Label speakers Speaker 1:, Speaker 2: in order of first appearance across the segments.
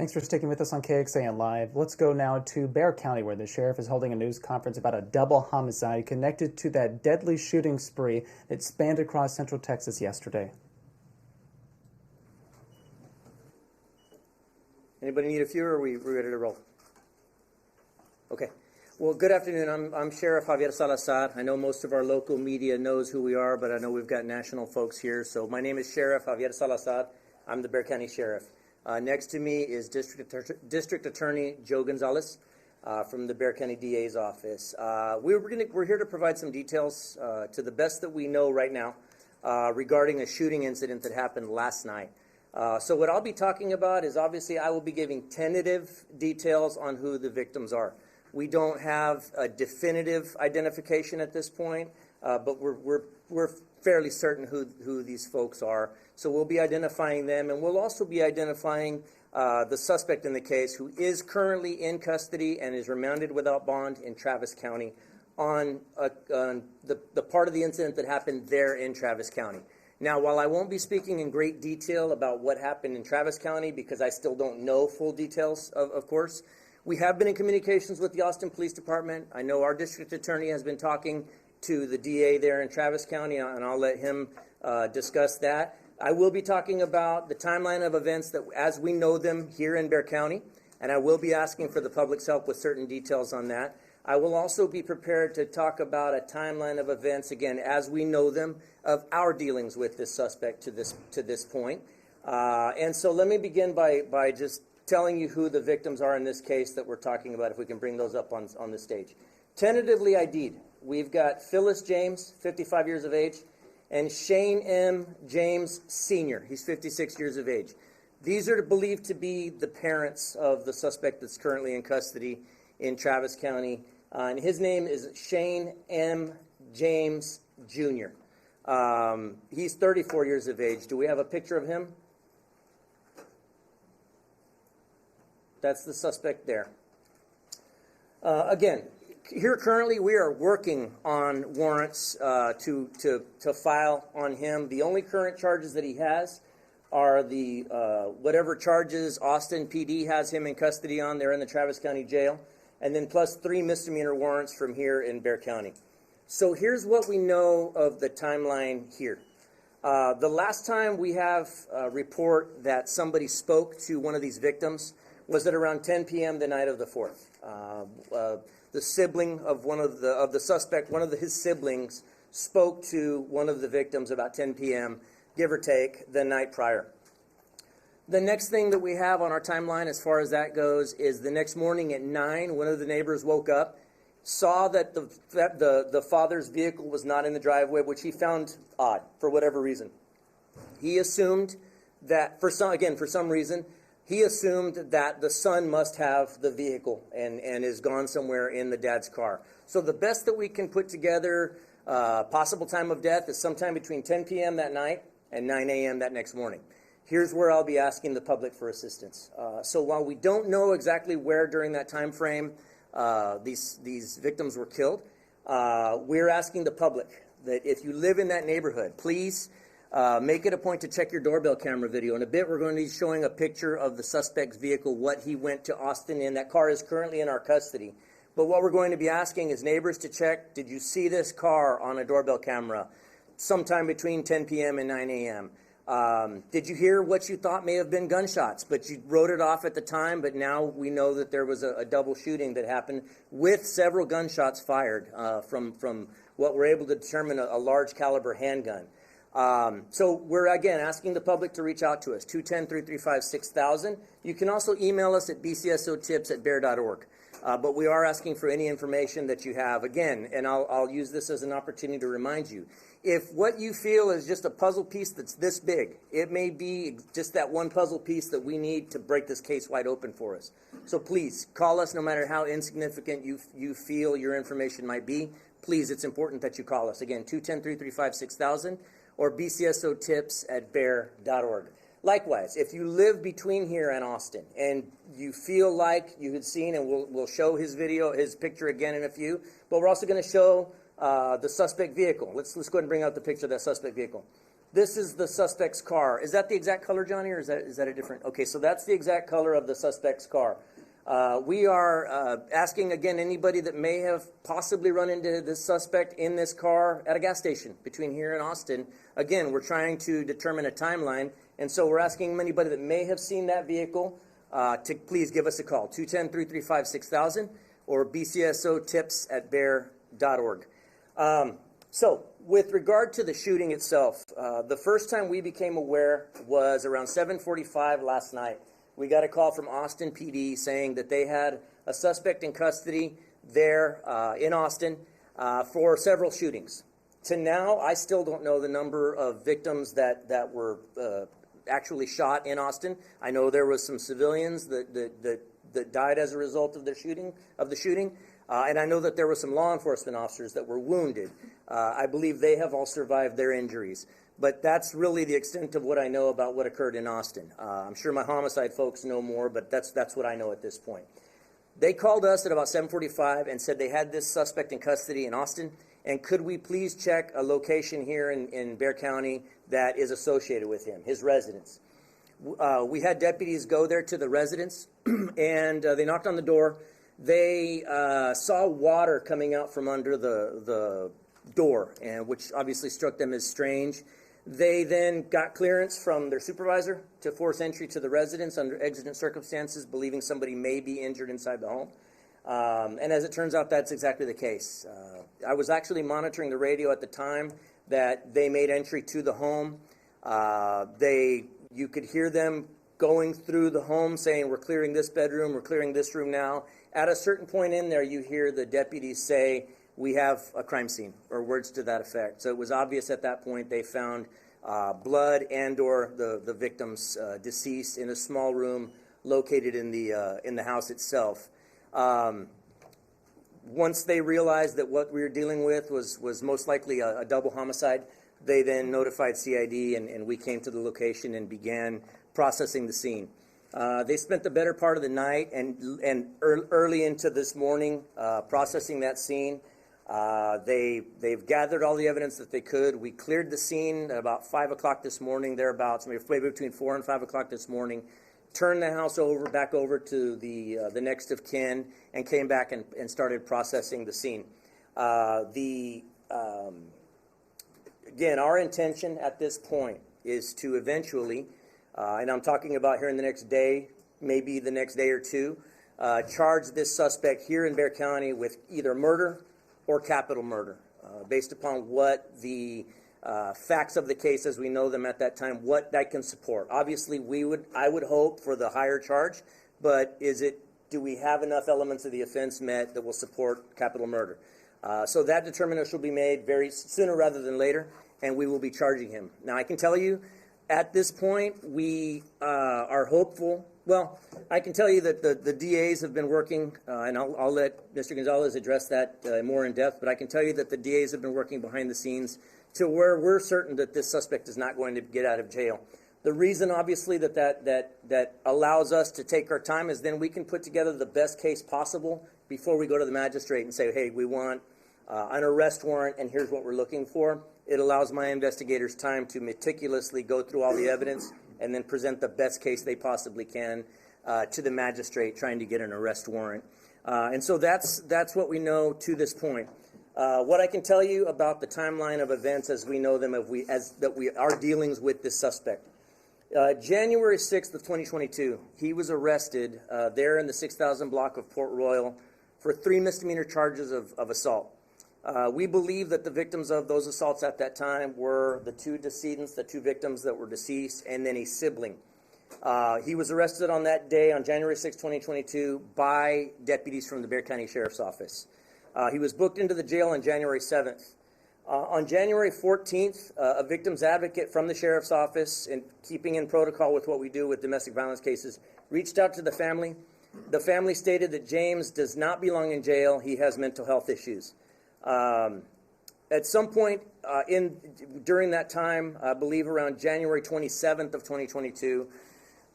Speaker 1: Thanks for sticking with us on KXAN Live. Let's go now to Bexar County, where the sheriff is holding a news conference about a double homicide connected to that deadly shooting spree that spanned across central Texas yesterday.
Speaker 2: Anybody need a few, or are we ready to roll? Okay. Well, good afternoon. I'm Sheriff Javier Salazar. I know most of our local media knows who we are, but I know we've got national folks here. So my name is Sheriff Javier Salazar. I'm the Bexar County Sheriff. Next to me is District Attorney Joe Gonzalez from the Bexar County DA's office. We're here to provide some details to the best that we know right now regarding a shooting incident that happened last night. So what I'll be talking about is, obviously, I will be giving tentative details on who the victims are. We don't have a definitive identification at this point, but we're fairly certain who these folks are. So we'll be identifying them, and we'll also be identifying the suspect in the case, who is currently in custody and is remanded without bond in Travis County on the part of the incident that happened there in Travis County. Now, while I won't be speaking in great detail about what happened in Travis County, because I still don't know full details, of course, we have been in communications with the Austin Police Department. I know our district attorney has been talking to the DA there in Travis County, and I'll let him discuss that. I will be talking about the timeline of events that, as we know them here in Bexar County, and I will be asking for the public's help with certain details on that. I will also be prepared to talk about a timeline of events, again, as we know them, of our dealings with this suspect to this point. And so let me begin by just telling you who the victims are in this case that we're talking about, if we can bring those up on the stage. Tentatively ID'd, we've got Phyllis James, 55 years of age, and Shane M. James Sr., he's 56 years of age. These are believed to be the parents of the suspect that's currently in custody in Travis County, and his name is Shane M. James Jr. He's 34 years of age. Do we have a picture of him? That's the suspect there. Again, here currently we are working on warrants to file on him. The only current charges that he has are the whatever charges Austin PD has him in custody on. They're in the Travis County Jail, and then plus 3 misdemeanor warrants from here in Bexar County. So here's what we know of the timeline here. The last time we have a report that somebody spoke to one of these victims was at around 10 p.m. the night of the 4th. The sibling of the suspect, one of his siblings, spoke to one of the victims about 10 p.m., give or take, the night prior. The next thing that we have on our timeline as far as that goes is the next morning at 9, one of the neighbors woke up, saw that the father's vehicle was not in the driveway, which he found odd for whatever reason. He assumed that, for some reason, he assumed that the son must have the vehicle and is gone somewhere in the dad's car. So the best that we can put together, possible time of death, is sometime between 10 p.m. that night and 9 a.m. that next morning. Here's where I'll be asking the public for assistance. So while we don't know exactly where during that time frame these victims were killed, we're asking the public that if you live in that neighborhood, please make it a point to check your doorbell camera video. In a bit, we're going to be showing a picture of the suspect's vehicle, what he went to Austin in. That car is currently in our custody. But what we're going to be asking is neighbors to check, did you see this car on a doorbell camera sometime between 10 p.m. and 9 a.m.? Did you hear what you thought may have been gunshots, but you wrote it off at the time, but now we know that there was a double shooting that happened with several gunshots fired from what we're able to determine a large caliber handgun. So we're, again, asking the public to reach out to us, 210-335-6000. You can also email us at bcsotips@bear.org. But we are asking for any information that you have. Again, and I'll use this as an opportunity to remind you, if what you feel is just a puzzle piece that's this big, it may be just that one puzzle piece that we need to break this case wide open for us. So please, call us no matter how insignificant you feel your information might be. Please, it's important that you call us. Again, 210-335-6000 or bcsotips@bear.org. Likewise, if you live between here and Austin and you feel like you had seen, and we'll show his picture again in a few, but we're also going to show the suspect vehicle. Let's go ahead and bring out the picture of that suspect vehicle. This is the suspect's car. Is that the exact color, Johnny, or is that a different? Okay, so that's the exact color of the suspect's car. We are asking, again, anybody that may have possibly run into this suspect in this car at a gas station between here and Austin. Again, we're trying to determine a timeline, and so we're asking anybody that may have seen that vehicle to please give us a call, 210-335-6000 or bcsotips@bear.org. So, with regard to the shooting itself, the first time we became aware was around 7:45 last night. We got a call from Austin PD saying that they had a suspect in custody there in Austin for several shootings. To now, I still don't know the number of victims that were actually shot in Austin. I know there was some civilians that died as a result of the shooting, and I know that there were some law enforcement officers that were wounded. I believe they have all survived their injuries. But that's really the extent of what I know about what occurred in Austin. I'm sure my homicide folks know more, but that's what I know at this point. They called us at about 7:45 and said they had this suspect in custody in Austin, and could we please check a location here in Bexar County that is associated with him, his residence. We had deputies go there to the residence, and they knocked on the door. They saw water coming out from under the door, and which obviously struck them as strange. They then got clearance from their supervisor to force entry to the residence under exigent circumstances, believing somebody may be injured inside the home. And as it turns out, that's exactly the case. I was actually monitoring the radio at the time that they made entry to the home. You could hear them going through the home saying, "We're clearing this bedroom, we're clearing this room now." At a certain point in there, you hear the deputies say, "We have a crime scene," or words to that effect. So it was obvious at that point they found blood and or the victim's deceased in a small room located in the house itself. Once they realized that what we were dealing with was most likely a double homicide, they then notified CID, and we came to the location and began processing the scene. They spent the better part of the night and early into this morning processing that scene. They've gathered all the evidence that they could. We cleared the scene at about 5 o'clock this morning, thereabouts, maybe between 4 and 5 o'clock this morning. Turned the house back over to the next of kin, and came back and started processing the scene. Again, our intention at this point is to eventually, and I'm talking about here in the next day, maybe the next day or two, charge this suspect here in Bexar County with either murder or capital murder, based upon what the facts of the case as we know them at that time, what that can support. Obviously, I would hope for the higher charge, but do we have enough elements of the offense met that will support capital murder? So that determination will be made very sooner rather than later, and we will be charging him. Now, I can tell you, at this point, we are hopeful. Well, I can tell you that the DAs have been working, and I'll let Mr. Gonzalez address that more in depth, but I can tell you that the DAs have been working behind the scenes to where we're certain that this suspect is not going to get out of jail. The reason, obviously, that allows us to take our time is then we can put together the best case possible before we go to the magistrate and say, hey, we want an arrest warrant, and here's what we're looking for. It allows my investigators time to meticulously go through all the evidence and then present the best case they possibly can to the magistrate trying to get an arrest warrant. And so that's what we know to this point. What I can tell you about the timeline of events as we know them, our dealings with this suspect. January 6th of 2022, he was arrested there in the 6000 block of Port Royal for 3 misdemeanor charges of assault. We believe that the victims of those assaults at that time were the 2 decedents, the 2 victims that were deceased, and then a sibling. He was arrested on that day, on January 6, 2022, by deputies from the Bexar County Sheriff's Office. He was booked into the jail on January 7th. On January 14th, a victim's advocate from the Sheriff's Office, in keeping in protocol with what we do with domestic violence cases, reached out to the family. The family stated that James does not belong in jail. He has mental health issues. At some point during that time, I believe around January 27th of 2022,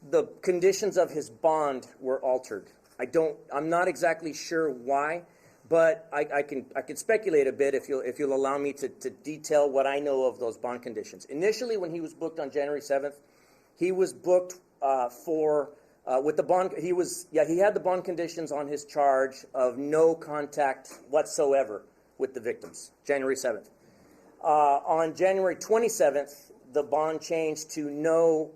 Speaker 2: the conditions of his bond were altered. I'm not exactly sure why, but I can speculate a bit if you'll allow me to detail what I know of those bond conditions. Initially, when he was booked on January 7th, he was booked with the bond. He had the bond conditions on his charge of no contact whatsoever with the victims. January 7th. On January 27th, the bond changed to no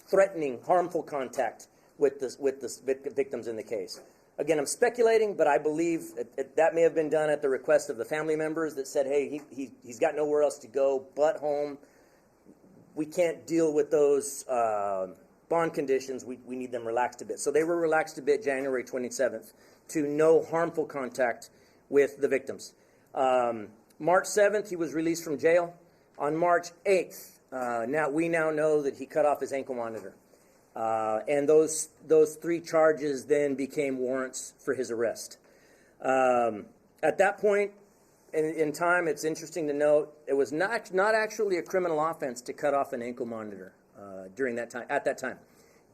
Speaker 2: threatening, harmful contact with the victims in the case. Again, I'm speculating, but I believe that may have been done at the request of the family members that said, hey, he's got nowhere else to go but home. We can't deal with those bond conditions. We need them relaxed a bit. So they were relaxed a bit January 27th to no harmful contact with the victims. March 7th, he was released from jail. On March 8th, we now know that he cut off his ankle monitor. And those three charges then became warrants for his arrest. At that point in time, it's interesting to note, it was not actually a criminal offense to cut off an ankle monitor during that time. At that time,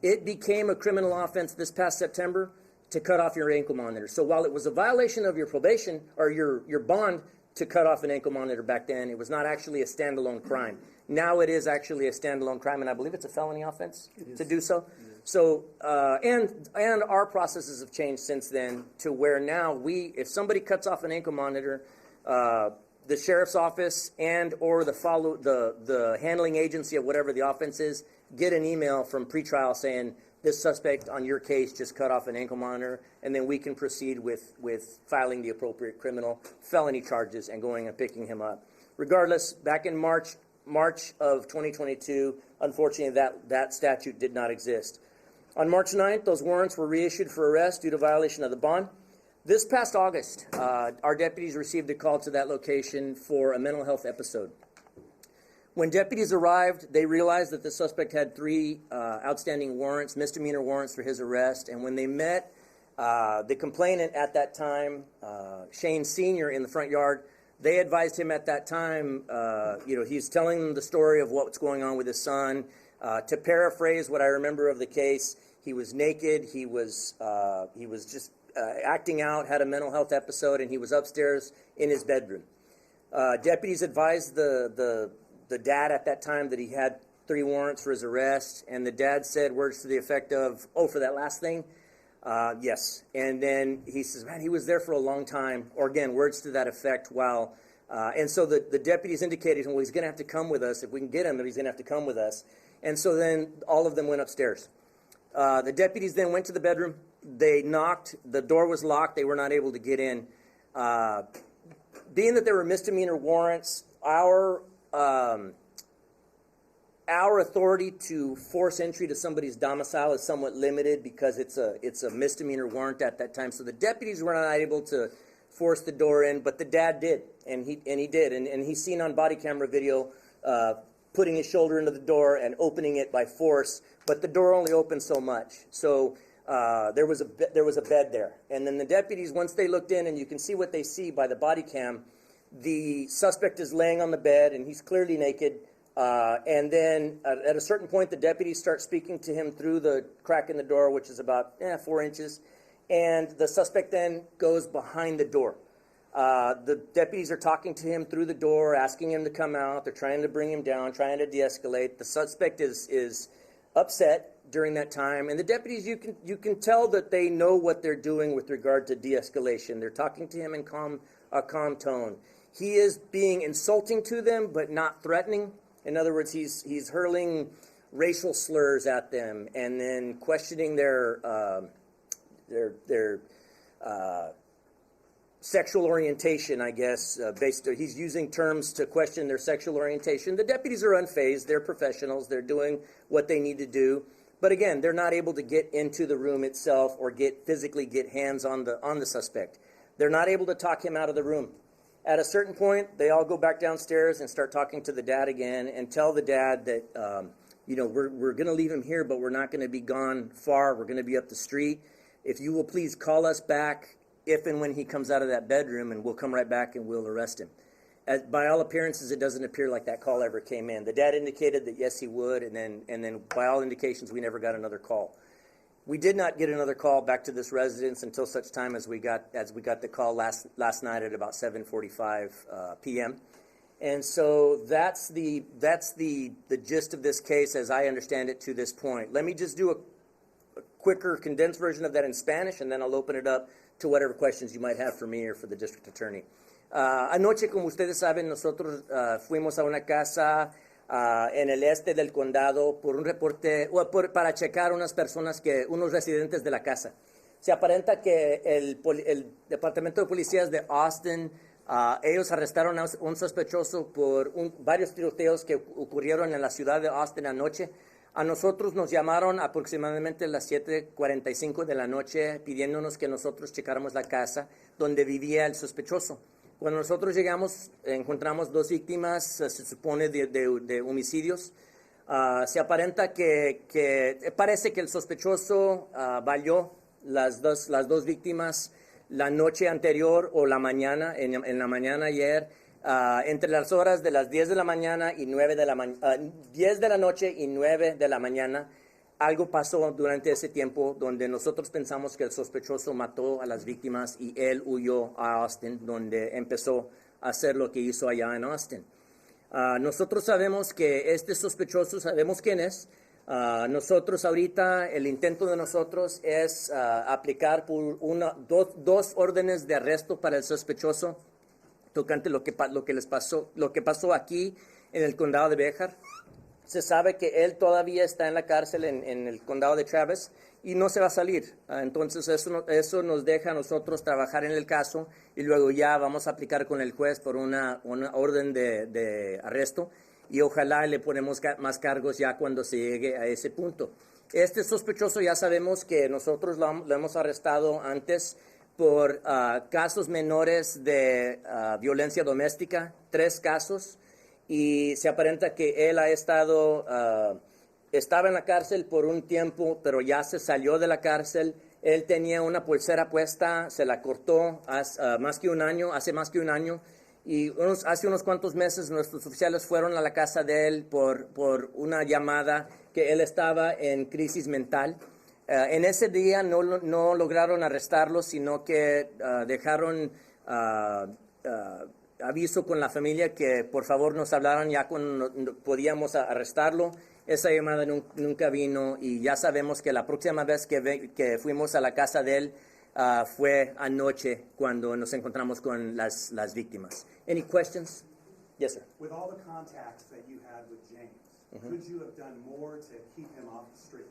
Speaker 2: it became a criminal offense this past September to cut off your ankle monitor. So while it was a violation of your probation or your bond to cut off an ankle monitor back then, it was not actually a standalone crime. Now it is actually a standalone crime, and I believe it's a felony offense to do so. So, and our processes have changed since then to where now if somebody cuts off an ankle monitor, the sheriff's office and or the handling agency of whatever the offense is get an email from pretrial saying this suspect on your case just cut off an ankle monitor, and then we can proceed with filing the appropriate criminal felony charges and going and picking him up. Regardless, back in March of 2022, unfortunately, that statute did not exist. On March 9th, those warrants were reissued for arrest due to violation of the bond. This past August, our deputies received a call to that location for a mental health episode. When deputies arrived, they realized that the suspect had three outstanding warrants, misdemeanor warrants for his arrest, and when they met the complainant at that time, Shane Sr. in the front yard, they advised him at that time, he's telling them the story of what's going on with his son. To paraphrase what I remember of the case, he was naked, he was just acting out, had a mental health episode, and he was upstairs in his bedroom. Deputies advised the dad at that time that he had three warrants for his arrest, and the dad said words to the effect of, "Oh, for that last thing? Yes." And then he says, "Man, he was there for a long time," or again, words to that effect, and so the deputies indicated, well, he's going to have to come with us. If we can get him, then he's going to have to come with us. And so then all of them went upstairs. The deputies then went to the bedroom. They knocked. The door was locked. They were not able to get in. Being that there were misdemeanor warrants, our authority to force entry to somebody's domicile is somewhat limited because it's a misdemeanor warrant at that time. So the deputies were not able to force the door in, but the dad did, and he did, and he's seen on body camera video putting his shoulder into the door and opening it by force, but the door only opened so much. So there was a bed there, and then the deputies, once they looked in, and you can see what they see by the body cam, the suspect is laying on the bed, and he's clearly naked. And then at a certain point, the deputies start speaking to him through the crack in the door, which is about 4 inches. And the suspect then goes behind the door. The deputies are talking to him through the door, asking him to come out. They're trying to bring him down, trying to de-escalate. The suspect is upset during that time. And the deputies, you can tell that they know what they're doing with regard to de-escalation. They're talking to him in a calm tone. He is being insulting to them, but not threatening. In other words, he's hurling racial slurs at them and then questioning their sexual orientation, I guess. He's using terms to question their sexual orientation. The deputies are unfazed. They're professionals. They're doing what they need to do. But again, they're not able to get into the room itself or physically get hands on the suspect. They're not able to talk him out of the room. At a certain point, they all go back downstairs and start talking to the dad again and tell the dad that, we're going to leave him here, but we're not going to be gone far. We're going to be up the street. If you will please call us back if and when he comes out of that bedroom, and we'll come right back and we'll arrest him. By all appearances, it doesn't appear like that call ever came in. The dad indicated that yes, he would, and then by all indications, we never got another call. We did not get another call back to this residence until such time as we got the call last night at about 7:45 p.m. And so that's the gist of this case as I understand it to this point. Let me just do a quicker condensed version of that in Spanish, and then I'll open it up to whatever questions you might have for me or for the district attorney. Anoche, como ustedes saben, nosotros fuimos a una casa en el este del condado por un reporte, para checar unos residentes de la casa. Se aparenta que el Departamento de Policías de Austin, ellos arrestaron a un sospechoso por varios tiroteos que ocurrieron en la ciudad de Austin anoche. A nosotros nos llamaron aproximadamente a las 7:45 de la noche pidiéndonos que nosotros checáramos la casa donde vivía el sospechoso. Cuando nosotros llegamos, encontramos 2 víctimas, se supone, de homicidios. Se aparenta que parece que el sospechoso valió las dos víctimas la noche anterior o la mañana, en la mañana ayer, entre las horas de las 10 de la mañana y 10 de la noche y 9 de la mañana. Algo pasó durante ese tiempo donde nosotros pensamos que el sospechoso mató a las víctimas y él huyó a Austin, donde empezó a hacer lo que hizo allá en Austin. Nosotros sabemos que este sospechoso, sabemos quién es. Nosotros ahorita, el intento de nosotros es aplicar por dos órdenes de arresto para el sospechoso tocante lo que pasó aquí en el condado de Bexar. Se sabe que él todavía está en la cárcel en el condado de Travis y no se va a salir. Entonces eso nos deja a nosotros trabajar en el caso y luego ya vamos a aplicar con el juez por una orden de arresto y ojalá le ponemos más cargos ya cuando se llegue a ese punto. Este sospechoso ya sabemos que nosotros lo hemos arrestado antes por casos menores de violencia doméstica, 3 casos. Y se aparenta que él estaba en la cárcel por un tiempo, pero ya se salió de la cárcel. Él tenía una pulsera puesta, se la cortó hace más que un año. Y hace unos cuantos meses nuestros oficiales fueron a la casa de él por una llamada que él estaba en crisis mental. En ese día no lograron arrestarlo, sino que dejaron aviso con la familia que por favor nos hablaran ya cuando podíamos arrestarlo. Esa llamada nunca vino y ya sabemos que la próxima vez que fuimos a la casa de él fue anoche cuando nos encontramos con las víctimas. Any questions? Yes, sir.
Speaker 3: With all the contacts that you had with James, could you have done more to keep him off the street?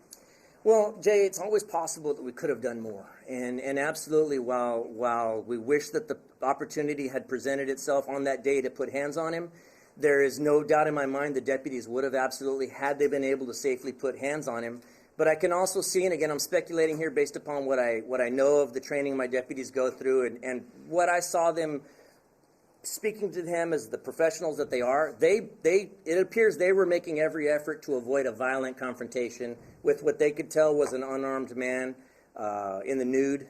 Speaker 2: Well, Jay, it's always possible that we could have done more. And absolutely, while we wish that the opportunity had presented itself on that day to put hands on him, there is no doubt in my mind the deputies would have absolutely, had they been able to safely put hands on him. But I can also see, and again, I'm speculating here based upon what I know of the training my deputies go through and what I saw them speaking to him as the professionals that they are, it appears they were making every effort to avoid a violent confrontation with what they could tell was an unarmed man in the nude.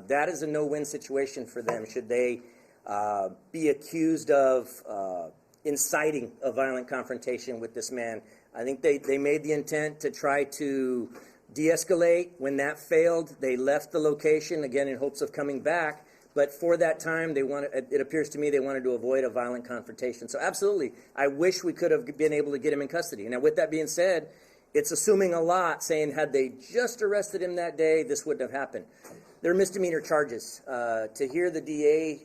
Speaker 2: That is a no-win situation for them should they be accused of inciting a violent confrontation with this man. I think they made the intent to try to de-escalate. When that failed, they left the location, again, in hopes of coming back. But for that time, it appears to me they wanted to avoid a violent confrontation. So absolutely, I wish we could have been able to get him in custody. Now, with that being said, it's assuming a lot, saying had they just arrested him that day, this wouldn't have happened. They're misdemeanor charges. To hear the DA,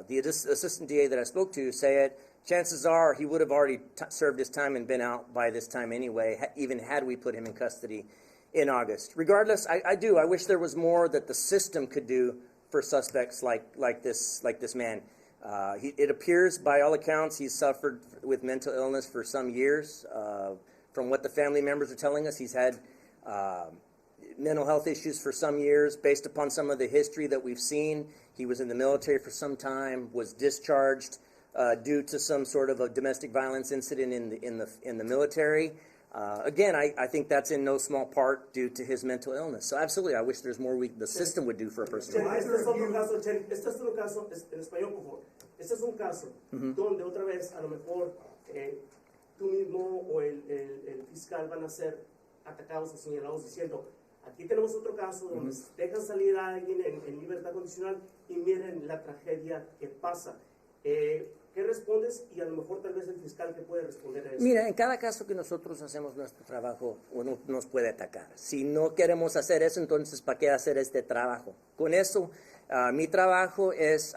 Speaker 2: the assistant DA that I spoke to say it, chances are he would have already served his time and been out by this time anyway, even had we put him in custody in August. Regardless, I wish there was more that the system could do for suspects like this man. It appears, by all accounts, he's suffered with mental illness for some years. From what the family members are telling us, he's had mental health issues for some years. Based upon some of the history that we've seen, he was in the military for some time, was discharged due to some sort of a domestic violence incident in the military. Again, I think that's in no small part due to his mental illness. So absolutely, I wish there's more the system would do for a person.
Speaker 4: Este es otro caso, este es otro caso, en español, por favor. Este es un caso donde otra vez, a lo mejor, tú mismo o el fiscal van a ser atacados o señalados diciendo, Aquí tenemos otro caso donde dejan salir a alguien en libertad condicional y miren la tragedia que pasa. ¿Qué respondes? Y a lo mejor tal vez el fiscal te puede responder a eso.
Speaker 2: Mira, en cada caso que nosotros hacemos nuestro trabajo, uno nos puede atacar. Si no queremos hacer eso, entonces ¿para qué hacer este trabajo? Con eso, mi trabajo es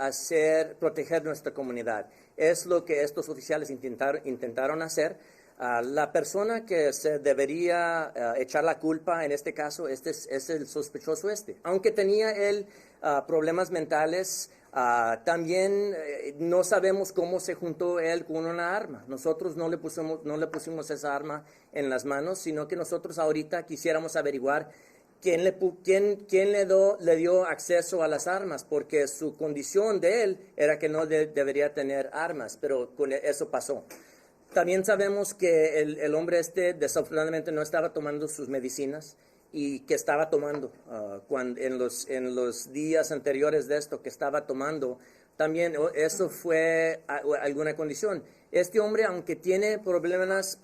Speaker 2: proteger nuestra comunidad. Es lo que estos oficiales intentaron hacer. La persona que se debería echar la culpa en este caso es el sospechoso Aunque tenía él problemas mentales, también no sabemos cómo se juntó él con una arma. Nosotros no le pusimos esa arma en las manos, sino que nosotros ahorita quisiéramos averiguar quién le dio acceso a las armas, porque su condición de él era que no debería tener armas, pero eso pasó. También sabemos que el hombre desafortunadamente no estaba tomando sus medicinas y que estaba tomando en los días anteriores de esto que estaba tomando. También eso fue alguna condición. Este hombre, aunque tiene problemas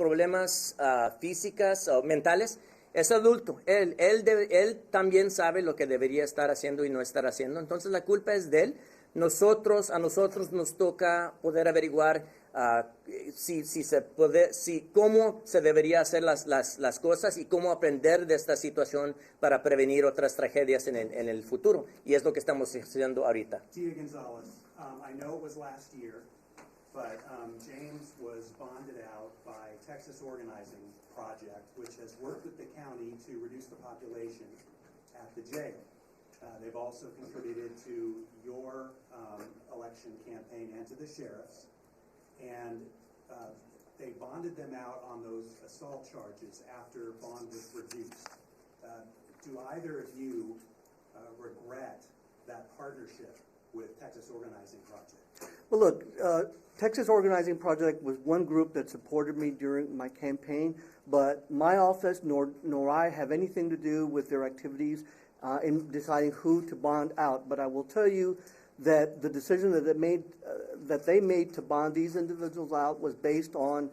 Speaker 2: físicas o mentales, es adulto. Él también sabe lo que debería estar haciendo y no estar haciendo. Entonces la culpa es de él. A nosotros nos toca poder averiguar cómo se debería hacer las cosas y cómo aprender de esta situación para prevenir otras tragedias en el futuro. Y es lo que estamos haciendo ahorita.
Speaker 3: Tia Gonzalez, I know it was last year, but James was bonded out by Texas Organizing Project, which has worked with the county to reduce the population at the jail. They've also contributed to your election campaign and to the sheriff's. And they bonded them out on those assault charges after bond was reduced. Do either of you regret that partnership with Texas Organizing Project?
Speaker 5: Well, look, Texas Organizing Project was one group that supported me during my campaign, but my office nor I have anything to do with their activities in deciding who to bond out. But I will tell you that the decision that they made to bond these individuals out was based on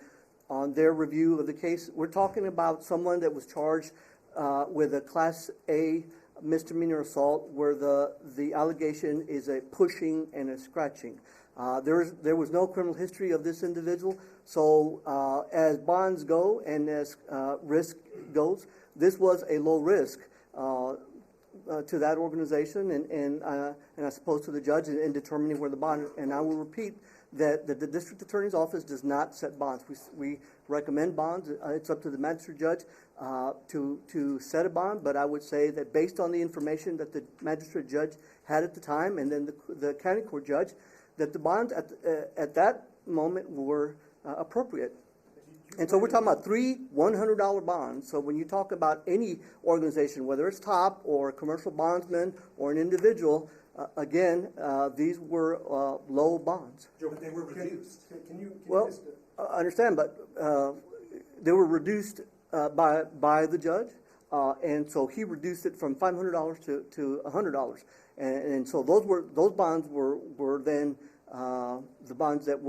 Speaker 5: their review of the case. We're talking about someone that was charged with a Class A misdemeanor assault, where the allegation is a pushing and a scratching. There was no criminal history of this individual, so as bonds go and as risk goes, this was a low risk to that organization and I suppose to the judge in determining where the bond. And I will repeat that the district attorney's office does not set bonds. We recommend bonds. It's up to the magistrate judge to set a bond. But I would say that based on the information that the magistrate judge had at the time, and then the county court judge, that the bonds at that moment were appropriate. And so we're talking about 3 $100 bonds. So when you talk about any organization, whether it's TOP or a commercial bondsman or an individual, again, these were low bonds.
Speaker 3: But they were reduced.
Speaker 5: I understand, but they were reduced by the judge, and so he reduced it from $500 to $100, and so those bonds were then the bonds that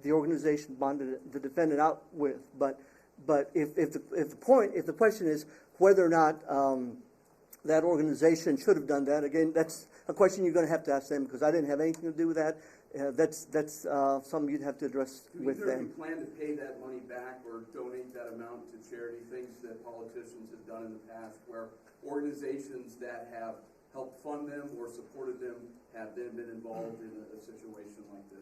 Speaker 5: the organization bonded the defendant out with. But if the question is whether or not that organization should have done that, again, that's a question you're going to have to ask them, because I didn't have anything to do with that. That's something you'd have to address with them.
Speaker 6: Do you plan to pay that money back or donate that amount to charity, things that politicians have done in the past, where organizations that have helped fund them or supported them have then been involved in a situation like this?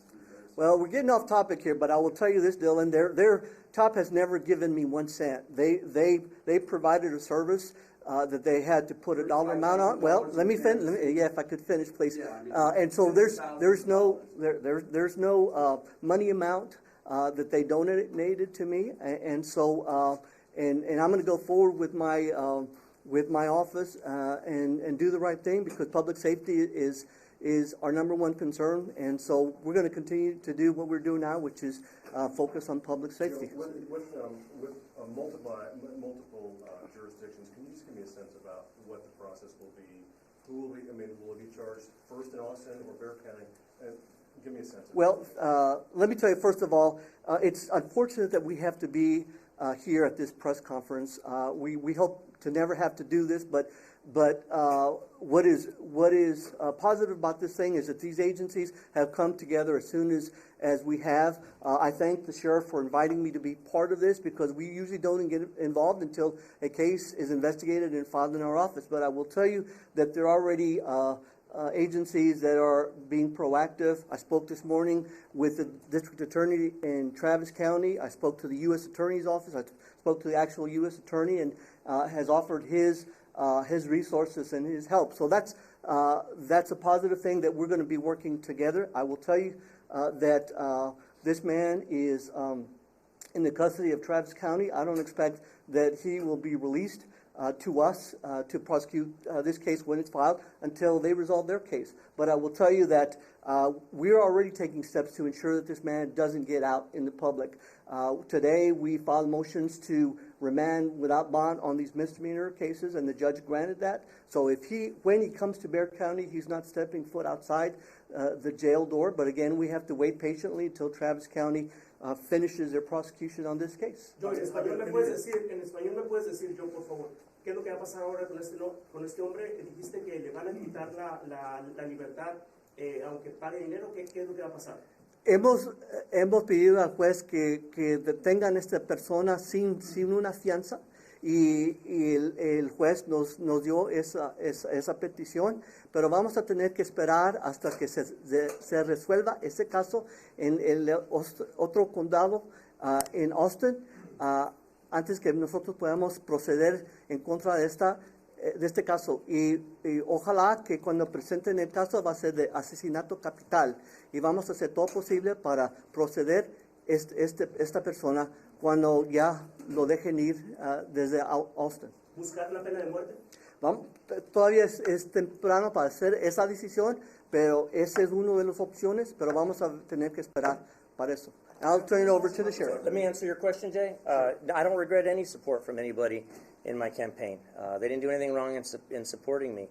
Speaker 5: Well, we're getting off topic here, but I will tell you this, Dylan. Their TOP has never given me 1 cent. They provided a service that they had to put a dollar amount on. Well, let me finish. If I could finish, please. And so there's no money amount that they donated to me, and so and I'm going to go forward with my office and do the right thing, because public safety is our number one concern, and so we're going to continue to do what we're doing now, which is focus on public safety.
Speaker 7: With multiple jurisdictions, can you just give me a sense about what the process will be? Will it be charged first in Austin or Bexar County? Give me a sense of
Speaker 5: Well, let me tell you, first of all, it's unfortunate that we have to be here at this press conference. We hope to never have to do this, but what is positive about this thing is that these agencies have come together as soon as we have. I thank the sheriff for inviting me to be part of this, because we usually don't get involved until a case is investigated and filed in our office. But I will tell you that there are already agencies that are being proactive. I spoke this morning with the district attorney in Travis County. I spoke to the U.S. Attorney's office. I spoke to the actual U.S. Attorney, and has offered his resources and his help. So that's a positive thing, that we're going to be working together. I will tell you that this man is in the custody of Travis County. I don't expect that he will be released to us to prosecute this case when it's filed until they resolve their case. But I will tell you that we're already taking steps to ensure that this man doesn't get out in the public. Today we filed motions to remand without bond on these misdemeanor cases, and the judge granted that. So when he comes to Bexar County, he's not stepping foot outside the jail door. But again, we have to wait patiently until Travis County finishes their prosecution on this case.
Speaker 4: Yo, en español me puedes decir, yo, por favor, ¿qué es lo que va a pasar ahora con este hombre? Dijiste que le van a quitar la libertad, aunque pague dinero. ¿Qué es lo que va a pasar?
Speaker 5: Hemos pedido al juez que detengan a esta persona sin una fianza, y el juez nos dio esa petición, pero vamos a tener que esperar hasta que se resuelva ese caso en el otro condado, en Austin, antes que nosotros podamos proceder en contra de este caso. Y ojalá que cuando presenten el caso va a ser de asesinato capital, y vamos a hacer todo posible para proceder esta persona cuando ya lo dejen ir desde Austin.
Speaker 4: ¿Buscar la pena de muerte?
Speaker 5: Todavía es temprano para hacer esa decisión, pero esa es una de las opciones, pero vamos a tener que esperar para eso. I'll turn it over to the sheriff.
Speaker 2: Let me answer your question, Jay. I don't regret any support from anybody in my campaign. They didn't do anything wrong in supporting me.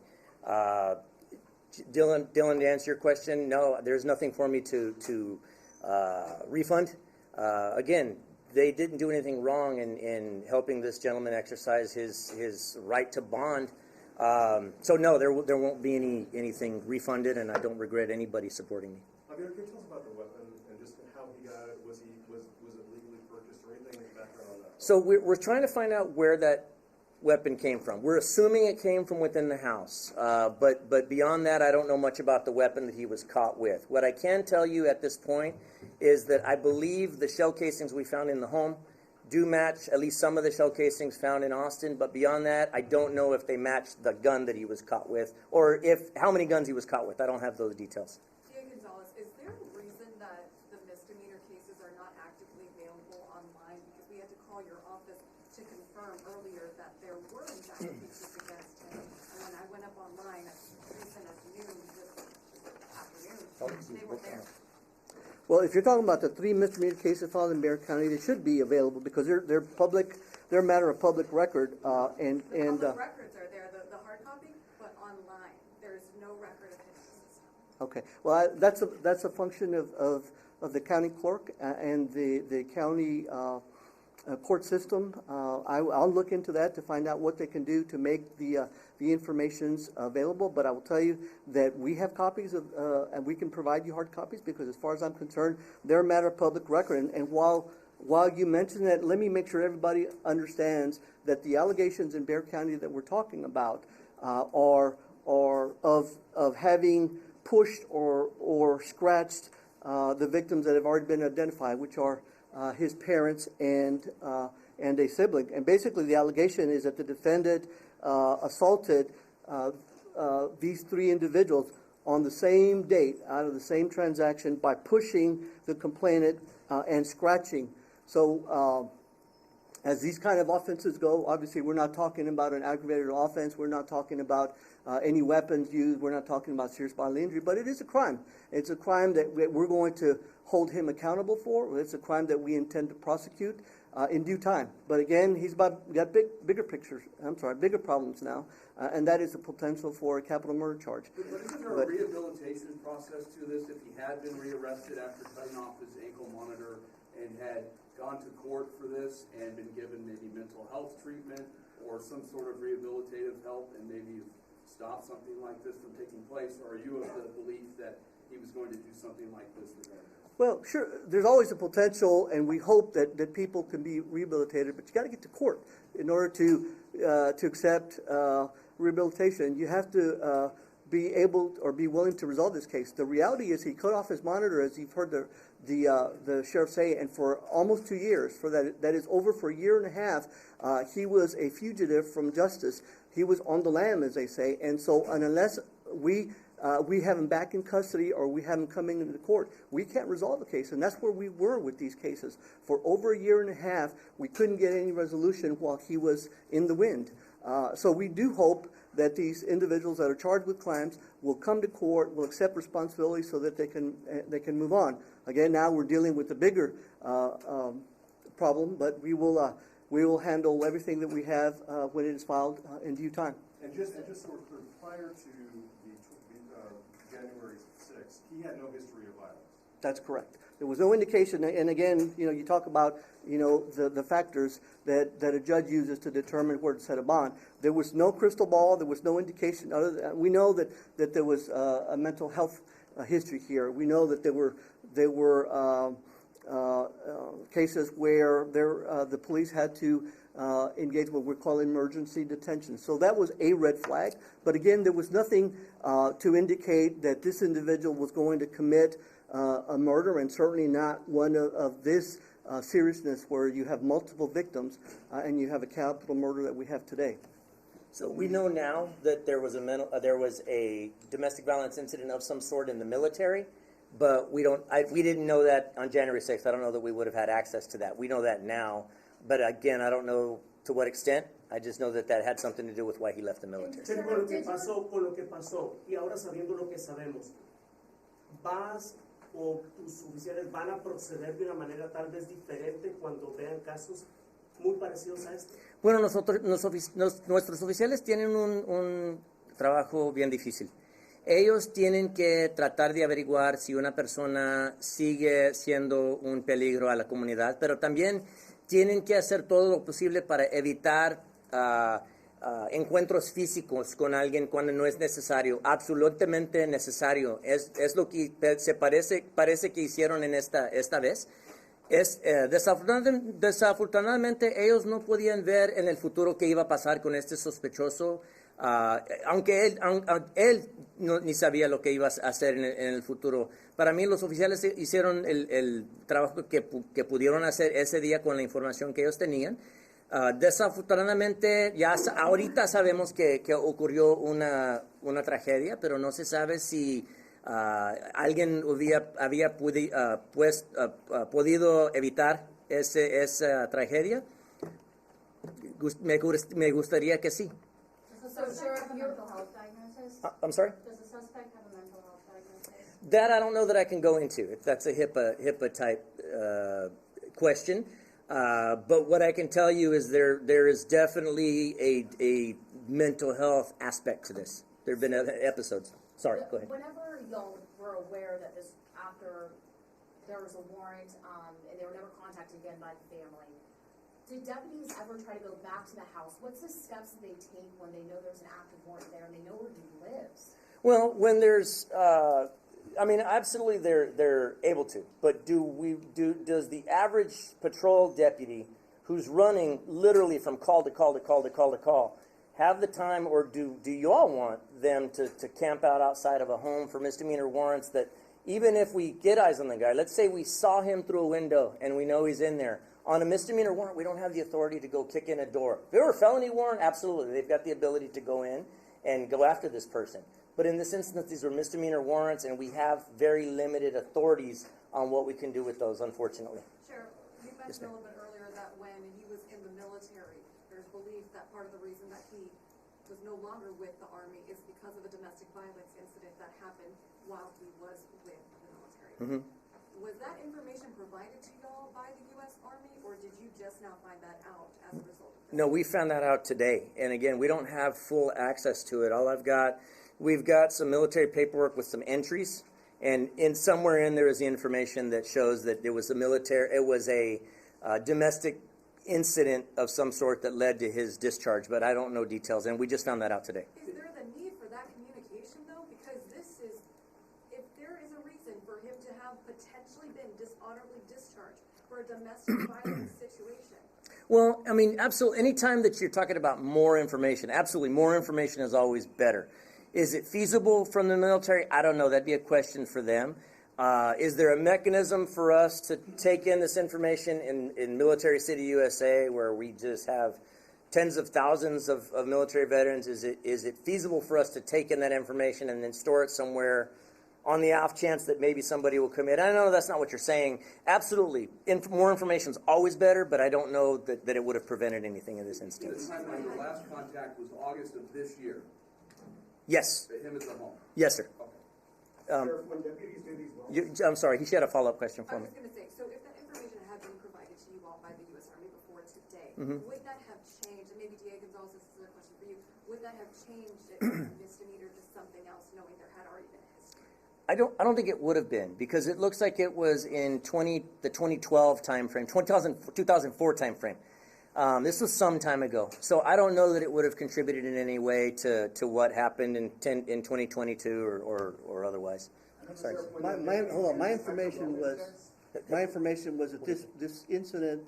Speaker 2: Dylan, to answer your question, no, there's nothing for me to refund. Again, they didn't do anything wrong in helping this gentleman exercise his right to bond. So no, there won't be anything refunded, and I don't regret anybody supporting me.
Speaker 7: Javier, can you tell us about the weapon and just how he got it? Was it legally purchased, or anything in the background on that?
Speaker 2: So we're trying to find out where that weapon came from. We're assuming it came from within the house, but beyond that, I don't know much about the weapon that he was caught with. What I can tell you at this point is that I believe the shell casings we found in the home do match at least some of the shell casings found in Austin, but beyond that, I don't know if they match the gun that he was caught with, or how many guns he was caught with. I don't have those details.
Speaker 8: Gonzalez, is there a reason that the misdemeanor cases are not actively available online? Because we had to call your office to confirm earlier that there were in fact cases against him. And when I went up online recent afternoon, they were there.
Speaker 5: Well, if you're talking about the 3 misdemeanor cases filed in Bexar County, they should be available because they're public. They're a matter of public record.
Speaker 8: The public records are there, the hard copy, but online there's no record of his system.
Speaker 5: Okay. Well, that's a function of the county clerk and the county court system. I'll look into that to find out what they can do to make the informations available. But I will tell you that we have copies of, and we can provide you hard copies because, as far as I'm concerned, they're a matter of public record. And while you mention that, let me make sure everybody understands that the allegations in Bexar County that we're talking about are of having pushed or scratched the victims that have already been identified, which are his parents and a sibling. And basically the allegation is that the defendant assaulted these 3 individuals on the same date out of the same transaction by pushing the complainant and scratching. So as these kind of offenses go, obviously we're not talking about an aggravated offense. We're not talking about any weapons used. We're not talking about serious bodily injury, but it is a crime. It's a crime that we're going to hold him accountable for. It's a crime that we intend to prosecute in due time. But again, he's got bigger problems now, and that is the potential for a capital murder charge.
Speaker 6: But isn't there a rehabilitation process to this? If he had been rearrested after cutting off his ankle monitor and had gone to court for this and been given maybe mental health treatment or some sort of rehabilitative help and maybe stop something like this from taking place? Or are you of the belief that he was going to do something like this regardless?
Speaker 5: Well, sure, there's always a potential, and we hope that people can be rehabilitated, but you got to get to court in order to accept rehabilitation. You have to be able or be willing to resolve this case. The reality is he cut off his monitor, as you've heard the sheriff say, and for almost 2 years, that is over for a year and a half, he was a fugitive from justice. He was on the lam, as they say, and unless we have him back in custody or we have him coming into court, we can't resolve the case. And that's where we were with these cases. For over a year and a half, we couldn't get any resolution while he was in the wind. So we do hope that these individuals that are charged with crimes will come to court, will accept responsibility so that they can move on. Again, now we're dealing with a bigger problem, but we will handle everything that we have when it is filed in due time.
Speaker 7: And just so we're clear, prior to January 6th, he had no history of violence.
Speaker 5: That's correct. There was no indication, and again, you talk about, the factors that a judge uses to determine where to set a bond. There was no crystal ball. There was no indication other than, we know that there was a mental health history here. We know that there were cases where the police had to engage what we're calling emergency detention. So that was a red flag. But again, there was nothing to indicate that this individual was going to commit a murder, and certainly not one of this seriousness where you have multiple victims and you have a capital murder that we have today.
Speaker 2: So we know now that there was a domestic violence incident of some sort in the military, but we didn't know that on January 6th. I don't know that we would have had access to that. We know that now, but again, I don't know to what extent. I just know that had something to do with why he left the military.
Speaker 4: Pero con lo que pasó, y ahora sabiendo lo que sabemos, ¿vas o tus oficiales van a proceder de una manera tal vez diferente cuando vean casos muy parecidos a este?
Speaker 2: Bueno, nuestros oficiales tienen un trabajo bien difícil. Ellos tienen que tratar de averiguar si una persona sigue siendo un peligro a la comunidad, pero también tienen que hacer todo lo posible para evitar encuentros físicos con alguien cuando no es necesario, absolutamente necesario. Es lo que parece que hicieron en esta vez. Desafortunadamente ellos no podían ver en el futuro qué iba a pasar con este sospechoso, aunque él ni sabía lo que iba a hacer en el futuro. Para mí los oficiales hicieron el trabajo que pudieron hacer ese día con la información que ellos tenían. Desafortunadamente ya ahorita sabemos que ocurrió una tragedia, pero no se sabe si alguien había podido evitar esa tragedia. Me gustaría que sí.
Speaker 9: Does the suspect have a mental health diagnosis?
Speaker 2: I'm sorry?
Speaker 9: Does the suspect have a mental health diagnosis?
Speaker 2: That I don't know that I can go into. If that's a HIPAA type question. But what I can tell you is there is definitely a mental health aspect to this. There have been episodes. Sorry, go ahead.
Speaker 9: Whenever y'all were aware that this, after there was a warrant, and they were never contacted again by the family, did deputies ever try to go back to the house? What's the steps that they take when they know there's an active warrant there and they know where he lives?
Speaker 2: Well, when there's, absolutely they're able to. But does the average patrol deputy who's running literally from call to call to call to call to call have the time, or do you all want them to camp out outside of a home for misdemeanor warrants that even if we get eyes on the guy, let's say we saw him through a window and we know he's in there, on a misdemeanor warrant, we don't have the authority to go kick in a door. If it were a felony warrant, absolutely. They've got the ability to go in and go after this person. But in this instance, these were misdemeanor warrants, and we have very limited authorities on what we can do with those, unfortunately.
Speaker 8: Sheriff, you mentioned a little bit earlier that when he was in the military, there's belief that part of the reason that he was no longer with the Army is because of a domestic violence incident that happened while he was with the military.
Speaker 2: Mm-hmm.
Speaker 8: Was that information provided to y'all by the U.S. Army, or did you just now find that out as a result of this?
Speaker 2: No, we found that out today. And again, we don't have full access to it. We've got some military paperwork with some entries, and somewhere in there is the information that shows that it was a domestic incident of some sort that led to his discharge, but I don't know details, and we just found that out today.
Speaker 8: Is there the need for that communication, though? Because this is, if there is a reason for him to have potentially been dishonorably discharged for a domestic violence situation.
Speaker 2: Well, I mean, absolutely. Anytime that you're talking about more information, absolutely, more information is always better. Is it feasible from the military? I don't know. That'd be a question for them. Is there a mechanism for us to take in this information in Military City, USA, where we just have tens of thousands of military veterans? Is it feasible for us to take in that information and then store it somewhere on the off chance that maybe somebody will commit? I know that's not what you're saying. Absolutely. More information is always better, but I don't know that it would have prevented anything in this instance.
Speaker 6: The timeline, your last contact was August of this year.
Speaker 2: Yes.
Speaker 6: Him at the home.
Speaker 2: Yes, sir.
Speaker 6: Okay.
Speaker 3: When deputies do these
Speaker 2: I'm sorry. He had a follow-up question
Speaker 8: I
Speaker 2: for me.
Speaker 8: was going to say, so if that information had been provided to you all by the U.S. Army before today,
Speaker 2: Mm-hmm.
Speaker 8: would that have changed, and maybe DA Gonzalez, this is a question for you, would that have changed it from a misdemeanor to something else, knowing there had already been a history?
Speaker 2: I don't think it would have been, because it looks like it was in the 2012 timeframe, 2004 timeframe. This was some time ago, so I don't know that it would have contributed in any way to what happened in 2022 or otherwise. Sorry.
Speaker 5: Hold on. My information was that this incident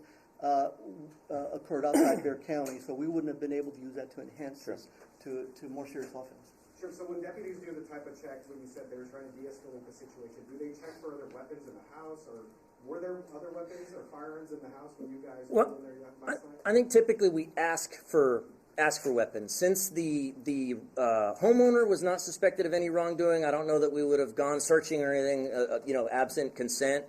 Speaker 5: occurred outside Bexar County, so we wouldn't have been able to use that to enhance this to more serious offense.
Speaker 10: Sure, so when deputies do the type of checks, when you said they were trying to de-escalate the situation, do they check for other weapons in the house, or were there other weapons or firearms in the house when you guys were in there last night?
Speaker 2: I think typically we ask for weapons. Since the homeowner was not suspected of any wrongdoing, I don't know that we would have gone searching or anything, absent consent.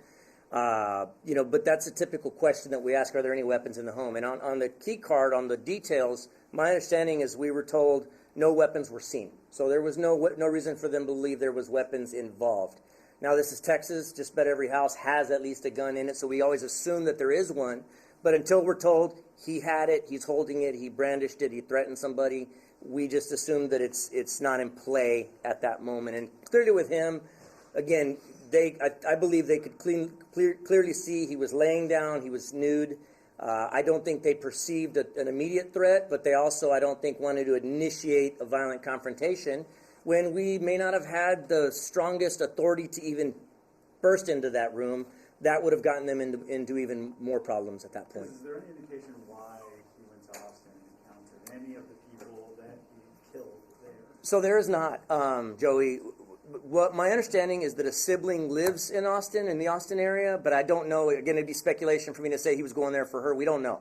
Speaker 2: But that's a typical question that we ask: are there any weapons in the home? And on the key card, on the details, my understanding is we were told no weapons were seen. So there was no reason for them to believe there was weapons involved. Now, this is Texas. Just about every house has at least a gun in it, so we always assume that there is one. But until we're told he had it, he's holding it, he brandished it, he threatened somebody, we just assume that it's not in play at that moment. And clearly with him, again, I believe they could clearly see he was laying down, he was nude. I don't think they perceived an immediate threat, but they also, I don't think, wanted to initiate a violent confrontation when we may not have had the strongest authority to even burst into that room. That would have gotten them into even more problems at that point.
Speaker 11: Is there any indication why he went to Austin and encountered any of the people that he killed there?
Speaker 2: So there is not, Joey. What my understanding is that a sibling lives in Austin, in the Austin area, but I don't know. Again, it'd be speculation for me to say he was going there for her. We don't know.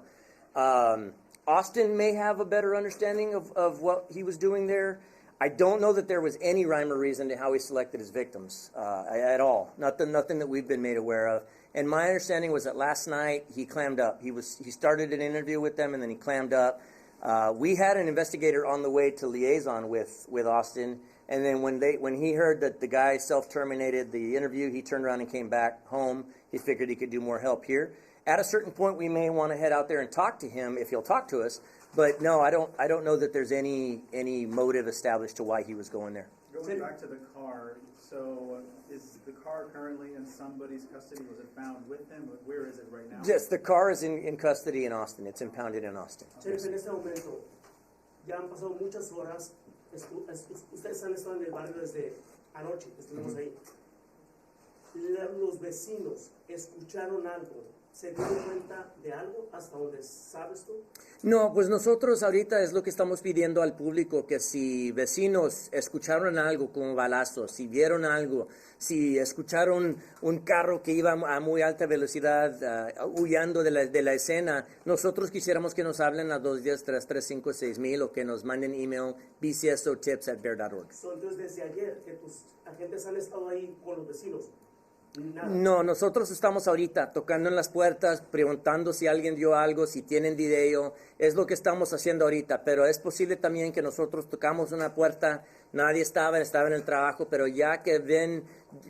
Speaker 2: Austin may have a better understanding of what he was doing there. I don't know that there was any rhyme or reason to how he selected his victims at all. Nothing that we've been made aware of. And my understanding was that last night he clammed up. He started an interview with them and then he clammed up. We had an investigator on the way to liaison with Austin, and then when he heard that the guy self-terminated the interview, he turned around and came back home. He figured he could do more help here. At a certain point, we may want to head out there and talk to him if he'll talk to us. But no, I don't know that there's any motive established to why he was going there.
Speaker 11: Going back to the car, so is the car currently in somebody's custody? Was it found with him? Where is it right now?
Speaker 2: Yes, the car is in custody in Austin. It's impounded in Austin.
Speaker 4: Sheriff, en este momento, ya han pasado muchas horas, ustedes han estado en el barrio desde anoche, estuvimos ahí. Los vecinos escucharon algo, ¿se dieron cuenta de algo hasta donde sabes tú?
Speaker 2: No, pues nosotros ahorita es lo que estamos pidiendo al público, que si vecinos escucharon algo como balazos, si vieron algo, si escucharon un carro que iba a muy alta velocidad huyendo de la escena, nosotros quisiéramos que nos hablen a 210-335-6000 o que nos manden email bcsotips@bear.org.
Speaker 4: So, entonces, desde ayer que tus agentes han estado ahí con los vecinos. Nada.
Speaker 2: No, nosotros estamos ahorita tocando en las puertas, preguntando si alguien dio algo, si tienen video, es lo que estamos haciendo ahorita, pero es posible también que nosotros tocamos una puerta, nadie estaba en el trabajo, pero ya que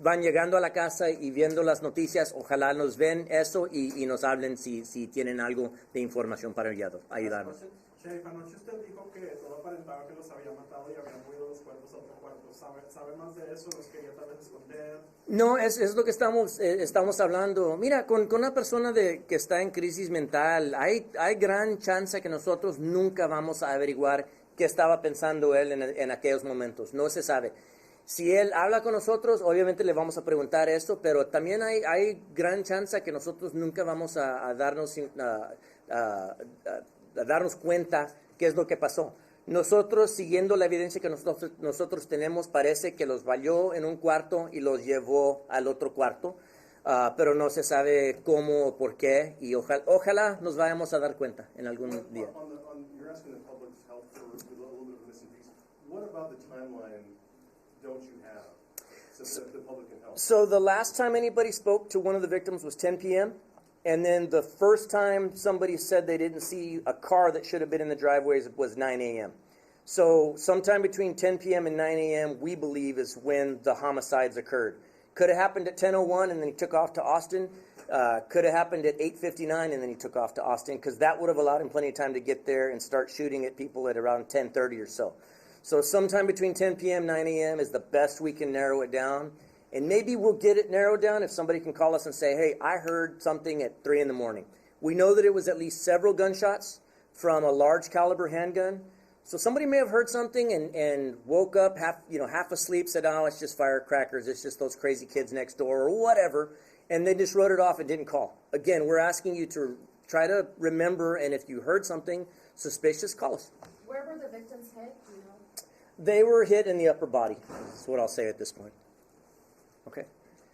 Speaker 2: van llegando a la casa y viendo las noticias, ojalá nos ven eso y nos hablen si tienen algo de información para ayudarnos.
Speaker 10: Sheriff, anoche usted dijo que todo aparentaba que los había matado y había movido los cuerpos a otro cuarto. ¿Sabe más de eso? ¿Los quería tal vez esconder?
Speaker 2: No, es lo que estamos hablando. Mira, con una persona que está en crisis mental, hay gran chance que nosotros nunca vamos a averiguar qué estaba pensando él en aquellos momentos. No se sabe. Si él habla con nosotros, obviamente le vamos a preguntar esto, pero también hay gran chance que nosotros nunca vamos a darnos cuenta qué es lo que pasó. Nosotros, siguiendo la evidencia que nosotros tenemos, parece que los valió en un cuarto y los llevó al otro cuarto, pero no se sabe cómo o por qué, y ojalá nos vayamos a dar cuenta en algún día.
Speaker 7: You're asking the public's help for a little bit of a missing piece. What about the timeline don't you have so that the public can help?
Speaker 2: So the last time anybody spoke to one of the victims was 10 p.m., and then the first time somebody said they didn't see a car that should have been in the driveways was 9 a.m. So sometime between 10 p.m. and 9 a.m., we believe, is when the homicides occurred. Could have happened at 10:01 and then he took off to Austin. Could have happened at 8:59 and then he took off to Austin, because that would have allowed him plenty of time to get there and start shooting at people at around 10:30 or so. So sometime between 10 p.m. 9 a.m. is the best we can narrow it down. And maybe we'll get it narrowed down if somebody can call us and say, hey, I heard something at 3 in the morning. We know that it was at least several gunshots from a large caliber handgun. So somebody may have heard something and woke up half asleep, said, oh, it's just firecrackers, it's just those crazy kids next door or whatever, and they just wrote it off and didn't call. Again, we're asking you to try to remember, and if you heard something suspicious, call us.
Speaker 9: Where were the victims hit? Do you know?
Speaker 2: They were hit in the upper body. That's what I'll say at this point. Okay.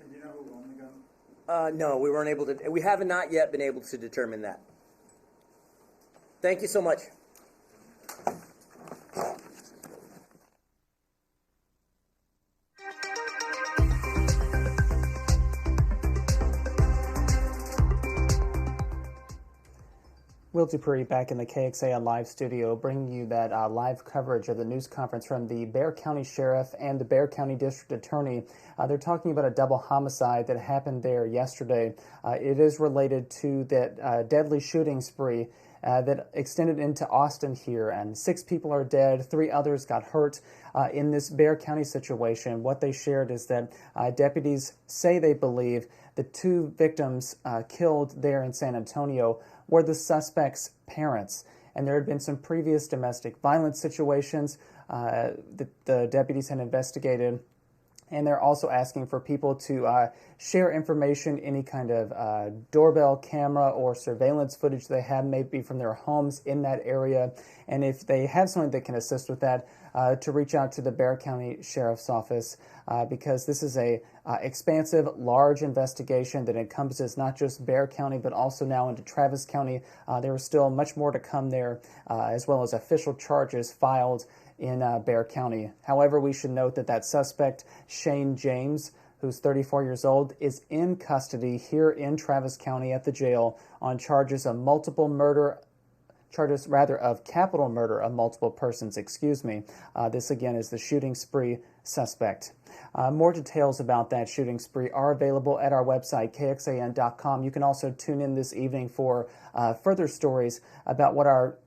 Speaker 11: And do you know who owned the gun?
Speaker 2: No, we have not yet been able to determine that. Thank you so much.
Speaker 1: Will Dupree back in the KXAN Live studio, bringing you that live coverage of the news conference from the Bexar County Sheriff and the Bexar County District Attorney. They're talking about a double homicide that happened there yesterday. It is related to that deadly shooting spree that extended into Austin here, and 6 people are dead, 3 others got hurt in this Bexar County situation. What they shared is that deputies say they believe the 2 victims killed there in San Antonio were the suspect's parents. And there had been some previous domestic violence situations that the deputies had investigated. And they're also asking for people to share information, any kind of doorbell camera or surveillance footage they have, maybe from their homes in that area. And if they have something that can assist with that, to reach out to the Bexar County Sheriff's Office, because this is a expansive, large investigation that encompasses not just Bexar County, but also now into Travis County. There is still much more to come there, as well as official charges filed in Bexar County. However, we should note that suspect, Shane James, who's 34 years old, is in custody here in Travis County at the jail on charges of capital murder of multiple persons, This, again, is the shooting spree suspect. More details about that shooting spree are available at our website, kxan.com. You can also tune in this evening for further stories about what our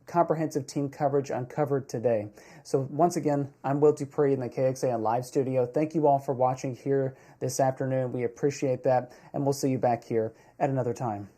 Speaker 1: comprehensive team coverage uncovered today. So once again, I'm Will Dupree in the KXAN Live studio. Thank you all for watching here this afternoon. We appreciate that, and we'll see you back here at another time.